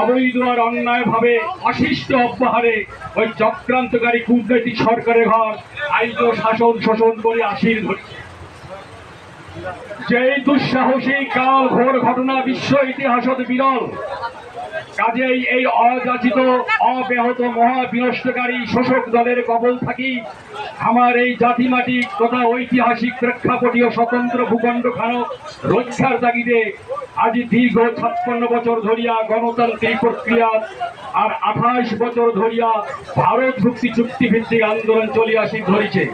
অবৈধ আর অন্যায় ভাবে অশিষ্ট অব্যাহারে ওই চক্রান্তকারী কূটনৈতিক সরকারের ঘর আইজ শাসন শোষণ করে আসির ধরছে। যেই দুঃসাহসী কাল ঘোর ঘটনা বিশ্ব ইতিহাসত বিরল, কাজেই এই অযাচিত অব্যাহত মহা বিনষ্টকারী শোষক দলের কবল থাকি আমার এই জাতিমাটি তথা ঐতিহাসিক প্রেক্ষাপটীয় স্বতন্ত্র ভূখণ্ড খানক রক্ষার তাগিদে আজ দীর্ঘ 56 বছর ধরিয়া গণতান্ত্রিক প্রক্রিয়া আর 28 বছর ধরিয়া ভারত মুক্তি চুক্তি ভিত্তিক আন্দোলন চলিয়া আসি ধরিছে,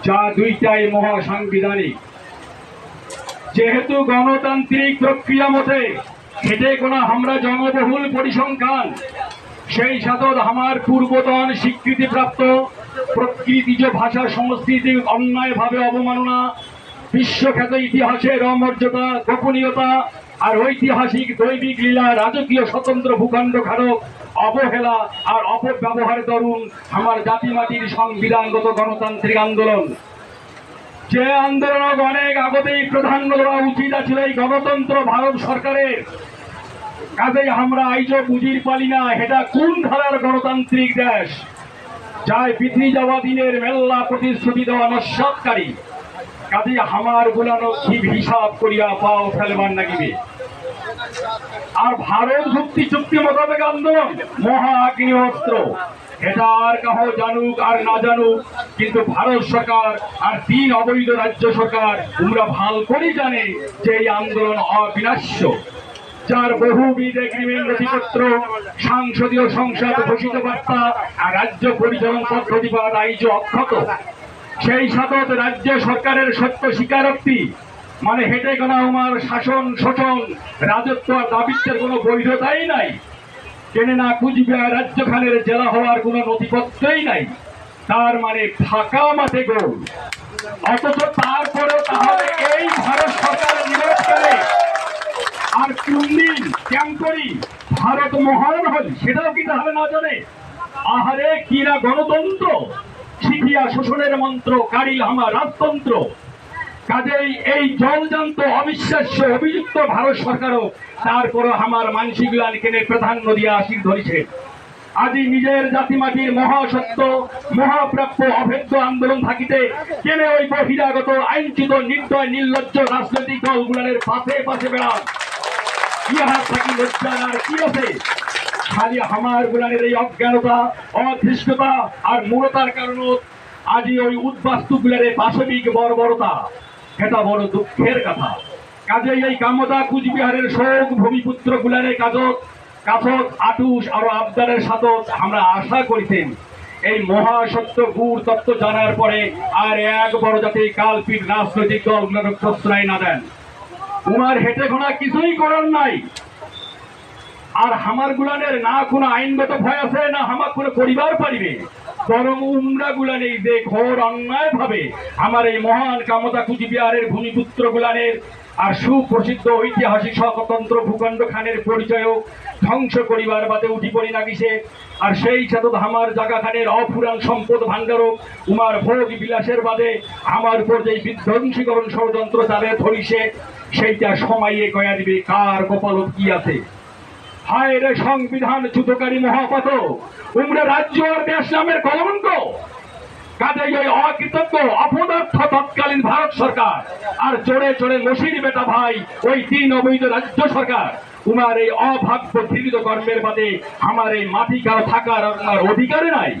যা দুইটাই মহা সাংবিধানিক। যেহেতু গণতান্ত্রিক প্রক্রিয়া মতে হেঁটে কোনো আমরা জনবহুল পরিসংখ্যান, সেই সাথে আমার পূর্বতন স্বীকৃতিপ্রাপ্ত প্রকৃতিজ ভাষা সংস্কৃতি অন্যায়ভাবে অবমাননা, বিশ্বখ্যাত ইতিহাসের অমর্যাদা, গোপনীয়তা আর ঐতিহাসিক দৈবিক লীলা, রাজকীয় স্বতন্ত্র ভূখণ্ড খানক অবহেলা আর অপব্যবহার দরুন আমার জাতিমাটির সংবিধানগত গণতান্ত্রিক আন্দোলন, যে আন্দোলন অনেক আগতেই প্রাধান্য দেওয়া উচিত ছিল এই গণতন্ত্র ভারত সরকারের। কাজেই আমরা আইজ বুঝির পালি না এটা কোন ধারার গণতান্ত্রিক দেশ, যাই পৃথিবী যাওয়া দিনের মেল্লা প্রতিশ্রুতি দেওয়া নস্বাতকারী। কাজেই আমার গুলানো ঠিক হিসাব করিয়া পাও ফেলবার লাগিবে। আর ভারত মুক্তি চুক্তি মোতাবেক আন্দোলন মহা অগ্নি অস্ত্র, এটা আর কাহ জানুক আর না জানুক, কিন্তু ভারত সরকার আর 3 অবৈধ রাজ্য সরকার তোমরা ভাল করে জানে যে এই আন্দোলন অবিনাশ্য, যার বহুবিধ এগ্রিমেন্ট নথিপত্র, সংসদীয় সংসদ ঘোষিত বার্তা আর রাজ্য পরিচালন পদ্ধতিবাদ আইজ অক্ষত। সেই সাথে রাজ্য সরকারের সত্য স্বীকারোক্তি মানে হেঁটে গোনা আমার শাসন শোষণ রাজত্ব আর দাবিত্বের কোনো বৈধতাই নাই। কেনে না কুচবিহার রাজ্যখানের জেলা হওয়ার কোনো নথিপত্রই নাই, তার মানে ফাঁকা মাঠে গোল। অথচ তারপরেও তাহলে এই ভারত সরকার নিরোধ করে আর কোনদিন কেমন করি ভারত মহান হল সেটাও কি তাহলে না জানে? আহারে কিনা গণতন্ত্র, শিখিয়া শোষণের মন্ত্র, কারিল আমার রাজতন্ত্র। কাজেই এই জলজান্ত অবিশ্বাস্য অভিযুক্ত ভারত সরকারও তারপরও আমার মানসিকগুলান কেনে প্রাধান্য দিয়ে আসির ধরেছে। আজি নিজের জাতিমাটির মহাসত্য মহাপ্রাপ্য অভেদ্য আন্দোলন থাকিতে কেনে ওই বহিরাগত আইনচ্যুত নির্দয় নির্লজ্জ রাজনৈতিক দলগুলানের পাশে পাশে বেড়ান? ইহার থাকি লজ্জার আর কি আছে? খালি আমার গুলানের এই অজ্ঞানতা, অধৃষ্টতা আর মূলতার কারণ আজি ওই উদ্বাস্তু গুলারের পাশবিক বর্বরতা। এটা বড় দুঃখের কথা। কাজেই এই কামতা কুচবিহারের শোক ভূমিপুত্র গুলারের কাজত আটুস আর আবদারের সাথে আমরা আশা করিতেন এই মহাসত্য গুড় তত্ত্ব জানার পরে আর এক বড় জাতি কালপিট রাজনৈতিক দলগুলোর প্রশ্রয় না দেন। তোমার হেঁটে ঘোনা কিছুই করার নাই। আর হামার গুলানের না কোনো আইনগত ভয় আছে না হামার কোনো পরিবার পারিবে, বরং উমরা গুলানের যে ঘোর অন্যায় ভাবে আমার এই মহান কামতা কুচবিহারের ভূমিপুত্র গুলানের আর সুপ্রসিদ্ধ ঐতিহাসিক স্বতন্ত্র ভূখণ্ড খানের পরিচয়ও ধ্বংস করিবার বাদে উঠি পড়ি নাগিছে। আর সেই সাথে আমার জাগা খানের অফুরান সম্পদ ভাণ্ডারও উমার ভোগ বিলাসের বাদে আমার উপর যে বিধ্বংসীকরণ ষড়যন্ত্র তাদের ধরিছে সেইটা সময়ে কয়া দিবে কার কপালত কি আছে। হায় রে সংবিধান চ্যুতকারী মহাপাত, উমরা রাজ্য আর দেশ নামের কলঙ্ক। কাজেই ওই অকৃতজ্ঞ অপদার্থ তৎকালীন ভারত সরকার আর চড়ে চড়ে লসির বেটা ভাই ওই 3 অবৈধ রাজ্য সরকার উমার এই অভাগ্য ঘৃণিত কর্মের বাদে আমার এই মাটি কারো থাকার অধিকারে নাই।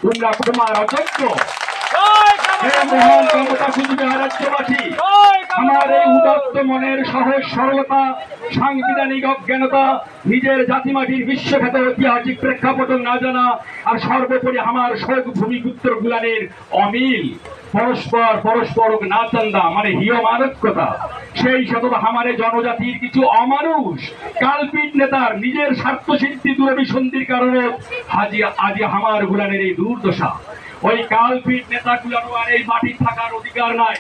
তোমরা তোমার অযোগ্য। মহান ক্ষমতা কুচবিহার রাজ্যবাসী আমার এই উদাত্ত মনের সহজ সরলতা, সাংবিধানিক অজ্ঞানতা, নিজের জাতিমাটির বিশ্বখ্যাত ঐতিহাসিক প্রেক্ষাপট না জানা আর সর্বোপরি আমার শোক ভূমিপুত্র গুলানের অমিল পরস্পর না চান্দা মানে হিয় মানবতা, সেই সাথে আমারে জনজাতির কিছু অমানুষ কালপিট নেতার নিজের স্বার্থ সিদ্ধি দুরভিসন্ধির কারণে আজি আমার গুলানের এই দুর্দশা। ওই কালপিট নেতাগুলোর আর এই মাটি থাকার অধিকার নাই।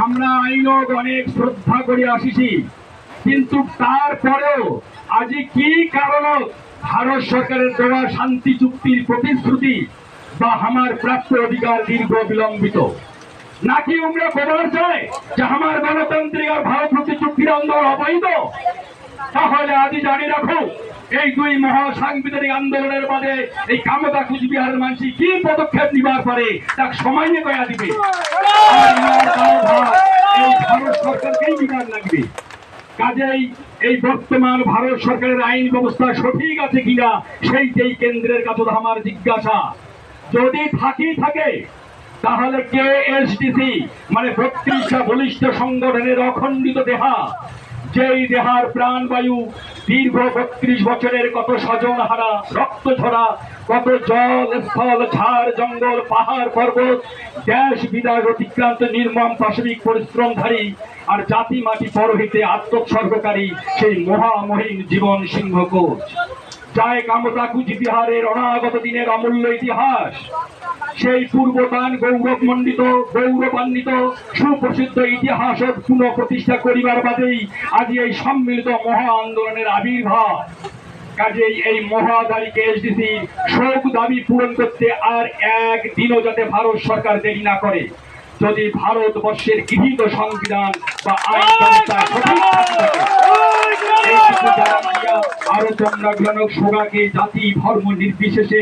আমরা আইনক অনেক শ্রদ্ধা করে আসিছি, কিন্তু তারপরেও আজি কি কারণ ভারত সরকারের দেওয়া শান্তি চুক্তির প্রতিশ্রুতি বা আমার প্রাপ্ত অধিকার দীর্ঘ বিলম্বিত? নাকি আমরা বলার চাই যে আমার গণতান্ত্রিক আর ভারত মুক্তি চুক্তির আন্দোলন অবৈধ? তাহলে আজই জানি রাখো, এই দুই মহা সাংবিধানিক আন্দোলনের বাদে এই কামতা কুচবিহারের মানুষ কি পদক্ষেপ নিবার পারে তাকে সময় নিয়ে কয়া দিবে। আর ইনার দায়ভার এই ভারত সরকারকেই নিবার লাগবে। কাজেই এই বর্তমান ভারত সরকারের আইন ব্যবস্থা সঠিক আছে কিনা সেইটাই কেন্দ্রের কাছে আমার জিজ্ঞাসা। যদি থাকে তাহলে কেএসডিসি মানে 32টা বলিষ্ঠ সংগঠনের অখণ্ডিত দেহা, যেই দেহার প্রাণবায়ু দীর্ঘ 32 বছরের কত স্বজন হারা, রক্ত ঝরা, কত জল স্থল ঝাড় জঙ্গল পাহাড় পর্বত, দেশ বিদায় অতিক্রান্ত নির্মম পাশবিক পরিশ্রমধারী আর জাতি মাটি পরহিতে আত্মোৎসর্গকারী সেই মহামহিম জীবন সিংহ কোচ, যায় কামতা কুচবিহারের অনাগত দিনের অমূল্য ইতিহাস, সেই পূর্বতান গৌরবান্বিত সুপ্রসিদ্ধ ইতিহাস পুনঃ প্রতিষ্ঠা করিবার বাদেই আজ এই সম্মিলিত মহা আন্দোলনের আবির্ভাব। কাজেই এই মহাদারী কেএসডিসি শোক দাবি পূরণ করতে আর একদিনও যাতে ভারত সরকার দেরি না করে। যদি ভারতবর্ষের গৃহীত সংবিধান বা আইন ব্যবস্থা সঠিক থাকে, আরো চন্দ্রাগ্রহণক সোগাকে জাতি ধর্ম নির্বিশেষে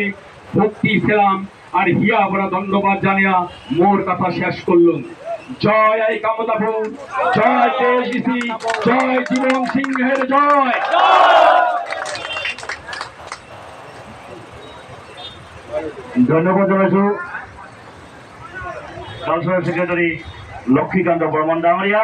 ভক্তি ফেরাম আর হিয়া বড় ধন্যবাদ জানিয়া মোর কথা শেষ করলুম। জয় এই কামতাপুর, জয় কেএসডিসি, জয় জীবন সিংহের জয়। ধন্যবাদ জানাইছো কালচারাল সেক্রেটারি লক্ষ্মীকান্ত বর্মন ডাঙরিয়া।